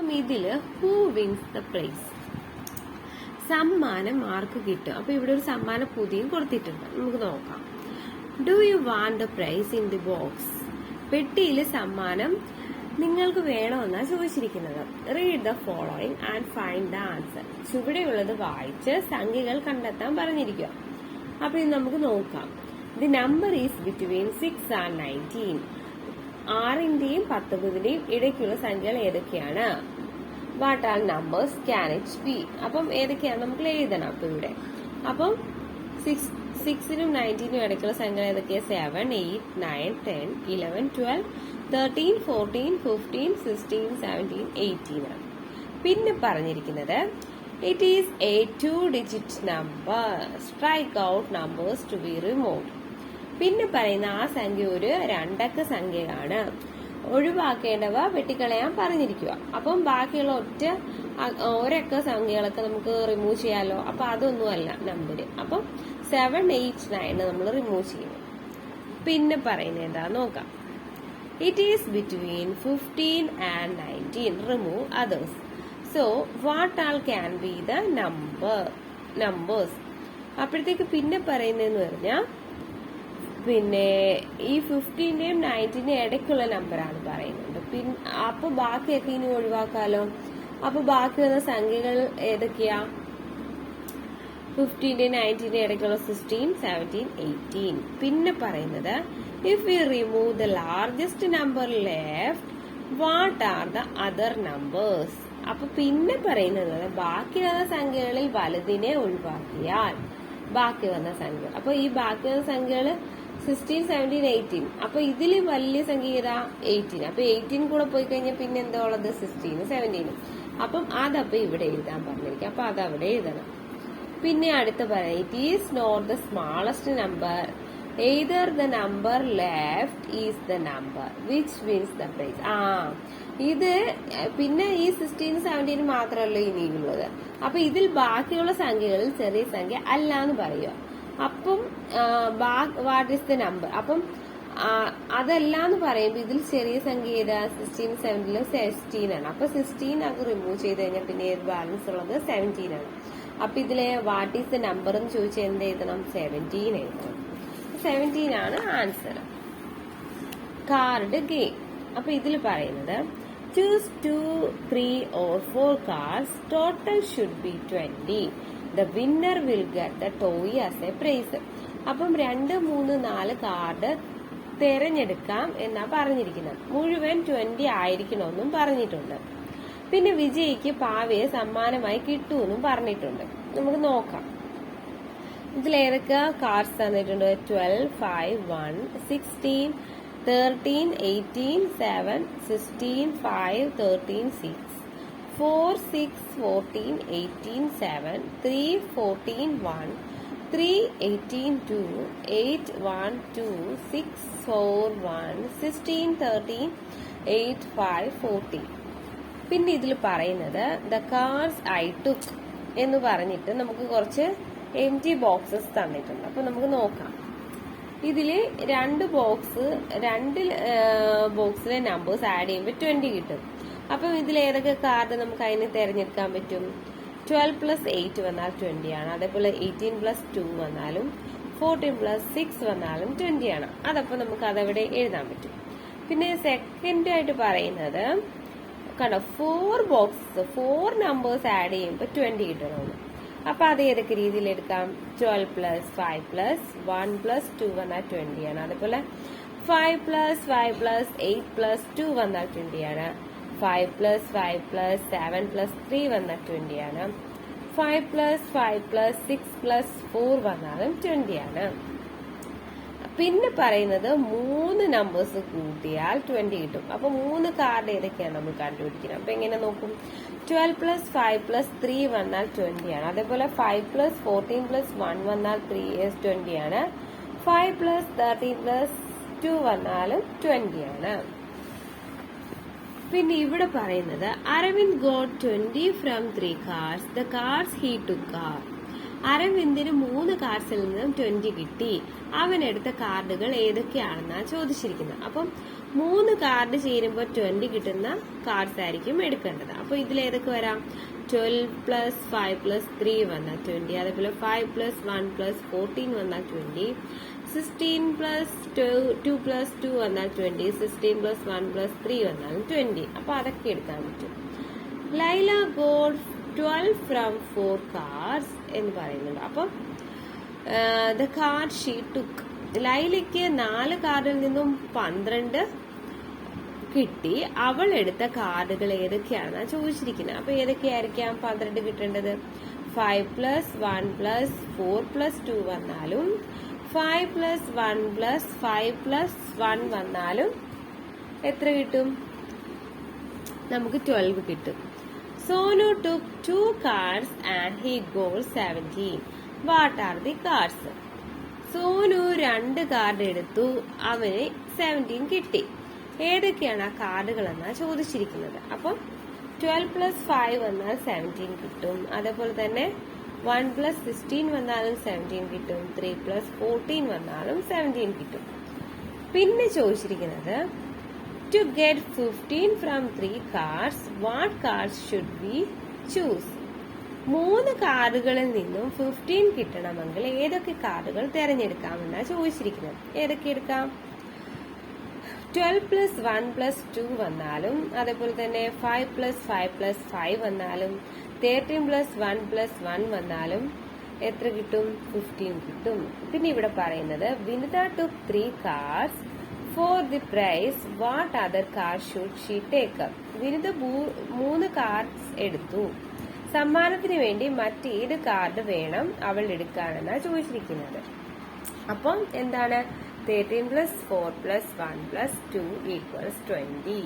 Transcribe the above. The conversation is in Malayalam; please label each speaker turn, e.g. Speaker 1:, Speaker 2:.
Speaker 1: അപ്പം ഇതില് ഹൂ വിൻസ് ദ പ്രൈസ്, സമ്മാനം ആർക്ക് കിട്ടും. അപ്പൊ ഇവിടെ ഒരു സമ്മാന പൊതിയും കൊടുത്തിട്ടുണ്ട്. നമുക്ക് നോക്കാം. Do you want the prize in the box? പെട്ടിയിൽ സമ്മാനം നിങ്ങൾക്ക് വേണമെന്നാണ് ചോദിച്ചിരിക്കുന്നത്. Read the following and find the answer. ചുവടെയുള്ളത് വായിച്ച് സംഖ്യകൾ കണ്ടെത്താൻ പറഞ്ഞിരിക്കുക. അപ്പൊ ഇത് നമുക്ക് നോക്കാം. The number is between 6 and 19. 6ന്റെയും 19ന്റെയും ഇടയ്ക്കുള്ള സംഖ്യകൾ ഏതൊക്കെയാണ്? What are numbers can it be? അപ്പം ഏതൊക്കെയാണ് നമുക്ക് എഴുതണം. അപ്പൊ ഇവിടെ അപ്പം 6നും 19നും ഇടയ്ക്കുള്ള സംഖ്യകൾ ഏതൊക്കെയാണ്? 7, 8, 9, 10, 11, 12, 13, 14, 15, 16, 17, 18 ആണ്. പിന്നെ പറഞ്ഞിരിക്കുന്നത് it is a 2-digit number. Strike out numbers to be removed. പിന്നെ പറയുന്ന ആ സംഖ്യ ഒരു 2 അക്ക സംഖ്യയാണ്. ഒഴിവാക്കേണ്ടവ വെട്ടിക്കളയാൻ പറഞ്ഞിരിക്കുക. അപ്പം ബാക്കിയുള്ള ഒരക്ക സംഖ്യകളൊക്കെ നമുക്ക് റിമൂവ് ചെയ്യാലോ. അപ്പൊ അതൊന്നുമല്ല നമ്പര്. അപ്പം 7, 8, 9 നമ്മൾ റിമൂവ് ചെയ്യും. പിന്നെ പറയുന്നത് എന്താ നോക്കാം. It is between 15 and 19. Remove others. So what all can be the numbers. അപ്പോഴത്തേക്ക് പിന്നെ പറയുന്നതെന്ന് പറഞ്ഞാൽ പിന്നെ ഈ 15ന്റെയും 19ന്റെയും ഇടയ്ക്കുള്ള നമ്പറാണ് പറയുന്നത്. അപ്പൊ ബാക്കിയൊക്കെ ഇനി ഒഴിവാക്കാലോ. അപ്പൊ ബാക്കി വന്ന സംഖ്യകൾ ഏതൊക്കെയാ? 15ന്റെയും 19ന്റെയും ഇടയ്ക്കുള്ള 16, 17, 18. പിന്നെ പറയുന്നത് if you remove the largest number left what are the other numbers. അപ്പൊ പിന്നെ പറയുന്നത് ബാക്കി വന്ന സംഖ്യകളിൽ വലുതിനെ ഒഴിവാക്കിയാൽ ബാക്കി വന്ന സംഖ്യ. അപ്പൊ ഈ ബാക്കി വന്ന സംഖ്യകള് 16, 17, 18. അപ്പൊ ഇതില് വലിയ സംഖ്യ ഏതാ? 18. അപ്പൊ 18 കൂടെ പോയി കഴിഞ്ഞാൽ പിന്നെ എന്താ ഉള്ളത്? 16, 17. അപ്പം അതപ്പൊ ഇവിടെ എഴുതാൻ പറഞ്ഞിരിക്കും. അപ്പൊ അതവിടെ എഴുതണം. പിന്നെ അടുത്ത് പറയാം. It is not the smallest number. Either the number left is the number which wins the prize. ഇത് പിന്നെ ഈ 16, 17 മാത്രമല്ല ഇനിയുള്ളത്. അപ്പൊ ഇതിൽ ബാക്കിയുള്ള സംഖ്യകളിൽ ചെറിയ സംഖ്യ അല്ല എന്ന് പറയുക. അപ്പം വാട്ട് ഈസ് ദ നമ്പർ. അപ്പം അതല്ലാന്ന് പറയുമ്പോ ഇതിൽ ചെറിയ സംഖ്യ ഏതാ? 16, 17 16 ആണ്. അപ്പൊ 16 അത് റിമൂവ് ചെയ്ത് കഴിഞ്ഞാൽ പിന്നെ ഏത് ബാലൻസ് ഉള്ളത്? 17 ആണ്. അപ്പൊ ഇതിലെ വാട്ട് ഈസ് ദ നമ്പർ എന്ന് ചോദിച്ചാൽ എന്ത് എഴുതണം? 17 എഴുതണം. 17 ആണ് ആൻസർ. Card game. അപ്പൊ ഇതിൽ പറയുന്നത് choose 2, 3 or 4 cards. Total should be 20. The winner will get the toy as a prize. അപ്പം 2, 3, 4 കാർഡ് തിരഞ്ഞെടുക്കാം എന്നാ പറഞ്ഞിരിക്കുന്നത്. മുഴുവൻ 20 ആയിരിക്കണമെന്നും പറഞ്ഞിട്ടുണ്ട്. പിന്നെ വിജയിക്ക് പാവയെ സമ്മാനമായി കിട്ടുമെന്നും പറഞ്ഞിട്ടുണ്ട്. നമുക്ക് നോക്കാം. ഇതിലേതൊക്കെ കാർഡ്സ് തന്നിട്ടുണ്ട്? 12, 5, 1, 16, 13, 18, 7, 16, 5, 13, 6, 4, 6, 14, 18, 7, 3, 14, 1, 3, 18, 2, 8, 1, 2, 6, 4, 1, 16, 13, 8, 5, 14. പിന്നെ ഇതിൽ പറയുന്നത് ദ കാർഡ്സ് ഐ ടുക്ക് എന്ന് പറഞ്ഞിട്ട് നമുക്ക് കുറച്ച് എംറ്റി ബോക്സസ് തന്നിട്ടുണ്ട്. അപ്പൊ നമുക്ക് നോക്കാം. ഇതില് 2 ബോക്സിലെ നമ്പേഴ്സ് ആഡ് ചെയ്യുമ്പോൾ 20 കിട്ടും. അപ്പം ഇതിൽ ഏതൊക്കെ കാർഡ് നമുക്ക് അതിന് തിരഞ്ഞെടുക്കാൻ പറ്റും? 12 + 8 വന്നാൽ 20 ആണ്. അതേപോലെ 18 + 2 വന്നാലും 14 + 6 വന്നാലും 20 ആണ്. അതപ്പോൾ നമുക്ക് അതവിടെ എഴുതാൻ പറ്റും. പിന്നെ സെക്കൻഡ് ആയിട്ട് പറയുന്നത് കണ്ടോ 4 ബോക്സസ് 4 നമ്പേഴ്സ് ആഡ് ചെയ്യുമ്പോൾ 20 കിട്ടണമെന്ന്. അപ്പൊ അത് ഏതൊക്കെ രീതിയിൽ എടുക്കാം? 12 + 5 + 1 + 2 വന്നാൽ 20 ആണ്. അതേപോലെ 5 + 5 + 8 + 2 വന്നാൽ 20 ആണ്. 5 + 5 + 7 + 3 വന്നാൽ 20 ആണ്. 5 + 5 + 6 + 4 വന്നാലും 20 ആണ്. പിന്നെ പറയുന്നത് 3 നമ്പേഴ്സ് കൂട്ടിയാൽ 20 കിട്ടും. അപ്പൊ 3 കാർഡ് ഏതൊക്കെയാണ് നമ്മൾ കണ്ടുപിടിക്കുന്നത്. അപ്പൊ എങ്ങനെ നോക്കും? 12 + 5 + 3 വന്നാൽ 20 ആണ്. അതേപോലെ 5 + 14 + 1 വന്നാൽ 20 ആണ്. 5 + 13 + 2 വന്നാലും 20 ആണ്. പിന്നെ ഇവിടെ പറയുന്നത് Aravind got 20 from 3 cards. The cards he took are. അരവിന്ദിന് 3 കാർഡ്സിൽ നിന്നും 20 കിട്ടി. അവൻ എടുത്ത കാർഡുകൾ ഏതൊക്കെയാണെന്നാണ് ചോദിച്ചിരിക്കുന്നത്. അപ്പം 3 കാർഡ് ചേരുമ്പോൾ 20 കിട്ടുന്ന കാർഡ്സ് ആയിരിക്കും എടുക്കേണ്ടത്. അപ്പൊ ഇതിൽ ഏതൊക്കെ വരാം? 12 പ്ലസ് 5 പ്ലസ് 3 വന്നാൽ 20, അതേപോലെ 5 പ്ലസ് 1 പ്ലസ് 14 വന്നാൽ 20, 16 പ്ലസ് 2 പ്ലസ് 2 വന്നാൽ 20, 16 പ്ലസ് 1 പ്ലസ് 3 വന്നാൽ 20. അപ്പൊ അതൊക്കെ എടുക്കാൻ പറ്റും. ലൈല ഗോട്ട് 12 ഫ്രം 4 കാർഡ്സ് എന്ന് പറയുന്നുണ്ട്. അപ്പം ദ കാർഡ് ഷീ ടുക്ക്, ലൈലയ്ക്ക് 4 കാർഡിൽ നിന്നും 12 കിട്ടി. അവൾ എടുത്ത കാർഡുകൾ ഏതൊക്കെയാണെന്നാണ് ചോദിച്ചിരിക്കുന്നത്. അപ്പൊ ഏതൊക്കെയായിരിക്കാം 12 കിട്ടേണ്ടത്? 5 പ്ലസ് 1 പ്ലസ് 4 പ്ലസ് 2 വന്നാലും 5 പ്ലസ് 1 പ്ലസ് 5 പ്ലസ് 1 വന്നാലും എത്ര കിട്ടും? നമുക്ക് 12 കിട്ടും. Sonu took 2 cards and he got 17. What are the cards? Sonu 2 card എടുത്തു, അവന് 17 കിട്ടി. ഏതൊക്കെയാണ് ആ കാർഡുകൾ എന്നാണ് ചോദിച്ചിരിക്കുന്നത്. അപ്പം 12 പ്ലസ് 5 വന്നാൽ 17 കിട്ടും. അതേപോലെ തന്നെ 1 പ്ലസ് 16 വന്നാലും 17 കിട്ടും. 3 പ്ലസ് 14 വന്നാലും 17 കിട്ടും. പിന്നെ ചോദിച്ചിരിക്കുന്നത് to get 15 from 3 cards, what cards should we choose? 3 കാർഡുകളിൽ നിന്നും 15 കിട്ടണമെങ്കിൽ ഏതൊക്കെ കാർഡുകൾ തിരഞ്ഞെടുക്കാമെന്നാണ് ചോദിച്ചിരിക്കുന്നത്. ഏതൊക്കെ എടുക്കാം? 12 പ്ലസ് 1 പ്ലസ് 2 വന്നാലും, അതേപോലെ തന്നെ 5 പ്ലസ് 5 പ്ലസ് 5 വന്നാലും, 13 പ്ലസ് 1 പ്ലസ് 1 വന്നാലും എത്ര കിട്ടും? 15 കിട്ടും. പിന്നെ ഇവിടെ പറയുന്നത് Vinitha took 3 cards for the prize, what other card should she take? Vinitha 3 cards എടുത്തു, സമ്മാനത്തിന് വേണ്ടി മറ്റേത് കാർഡ് വേണം അവൾ എടുക്കാനെന്നാണ് ചോദിച്ചിരിക്കുന്നത്. അപ്പം എന്താണ്? 13 പ്ലസ് 4 പ്ലസ് 1 പ്ലസ് 2 ഈക്വൽസ് 20.